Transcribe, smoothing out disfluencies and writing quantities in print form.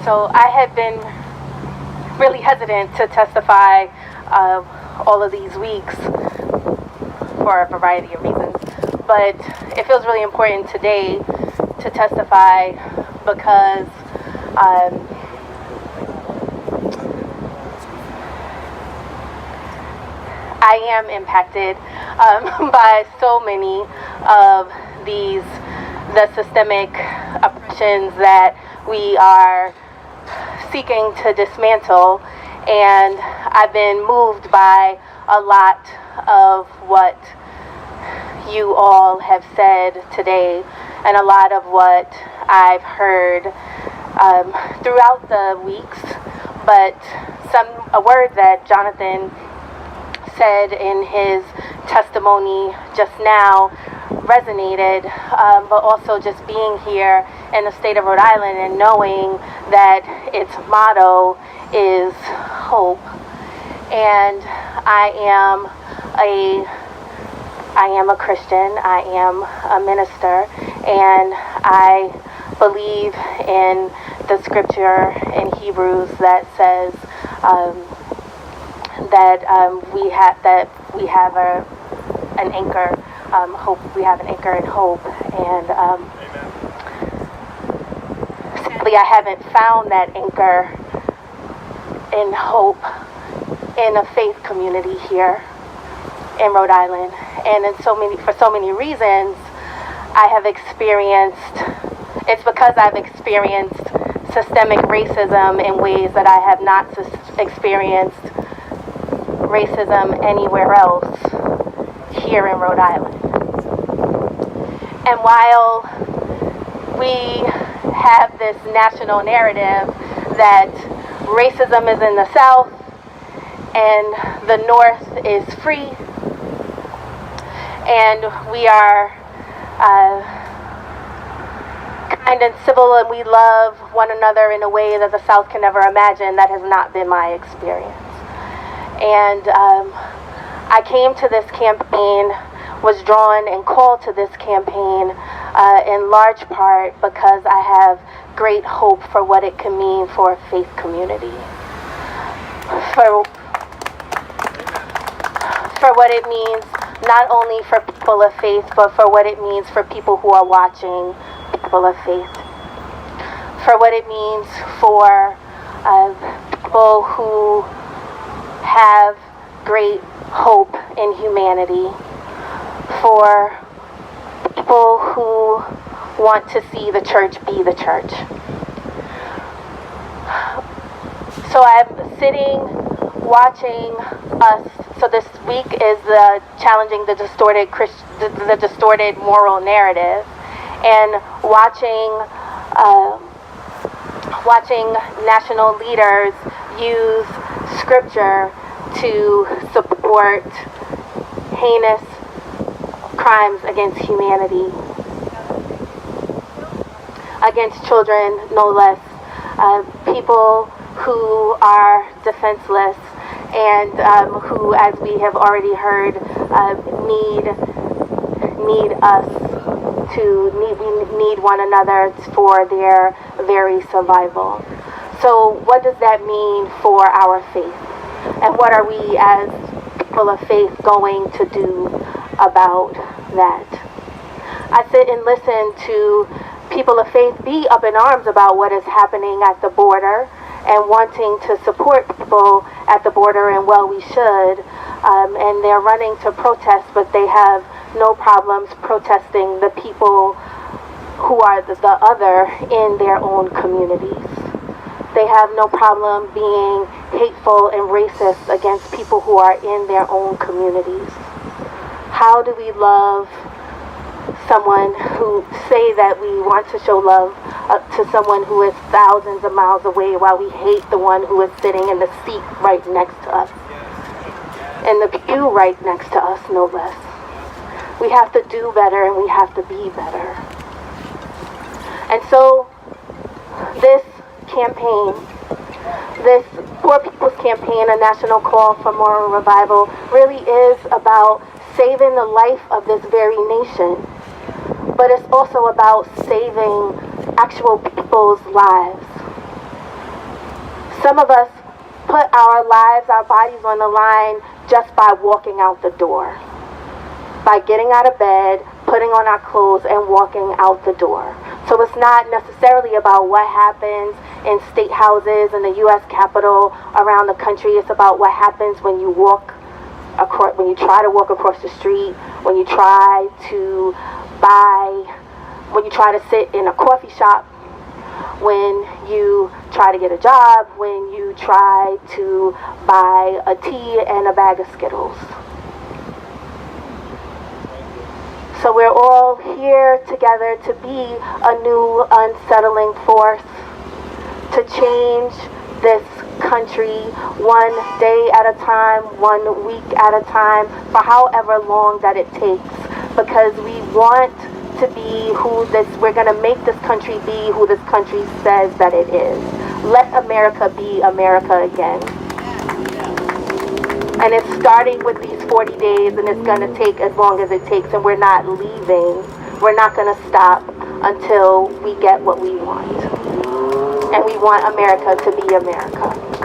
So I had been really hesitant to testify all of these weeks for a variety of reasons, but it feels really important today to testify because I am impacted by so many of the systemic oppressions that we are seeking to dismantle, and I've been moved by a lot of what you all have said today and a lot of what I've heard throughout the weeks, but a word that Jonathan said in his testimony just now resonated, but also just being here in the state of Rhode Island and knowing that its motto is hope. And I am a Christian, I am a minister, and I believe in the scripture in Hebrews that says that we have an anchor. Hope. We have an anchor in hope, and sadly, I haven't found that anchor in hope in a faith community here in Rhode Island, and for so many reasons, I have experienced. It's because I've experienced systemic racism in ways that I have not experienced racism anywhere else here in Rhode Island. And while we have this national narrative that racism is in the South and the North is free, and we are kind and civil and we love one another in a way that the South can never imagine, that has not been my experience. And I came to this campaign, was drawn and called to this campaign in large part because I have great hope for what it can mean for a faith community. For what it means not only for people of faith, but for what it means for people who are watching people of faith. For what it means for people who have great hope in humanity, for people who want to see the church be the church. So I'm sitting, watching us. So this week is the challenging the distorted moral narrative, and watching national leaders use scripture to support heinous crimes against humanity, against children, no less, people who are defenseless and who, as we have already heard, we need one another for their very survival. So what does that mean for our faith? And what are we as people of faith going to do about that? I sit and listen to people of faith be up in arms about what is happening at the border and wanting to support people at the border, and well, we should. And they're running to protest, but they have no problems protesting the people who are the other in their own communities. They have no problem being hateful and racist against people who are in their own communities. How do we love someone who say that we want to show love to someone who is thousands of miles away, while we hate the one who is sitting in the seat right next to us, in the pew right next to us, no less? We have to do better, and we have to be better. And so this campaign, this Poor People's Campaign, a national call for moral revival, really is about saving the life of this very nation. But it's also about saving actual people's lives. Some of us put our lives, our bodies on the line just by walking out the door. By getting out of bed, putting on our clothes, and walking out the door. So it's not necessarily about what happens in state houses in the U.S. Capitol around the country. It's about what happens when you walk across, when you try to walk across the street, when you try to sit in a coffee shop, when you try to get a job, when you try to buy a tea and a bag of Skittles. So we're all here together to be a new unsettling force, to change this country one day at a time, 1 week at a time, for however long that it takes, because we want to be we're going to make this country be who this country says that it is. Let America be America again. And it's starting with these 40 days, and it's going to take as long as it takes, and we're not leaving. We're not going to stop until we get what we want. And we want America to be America.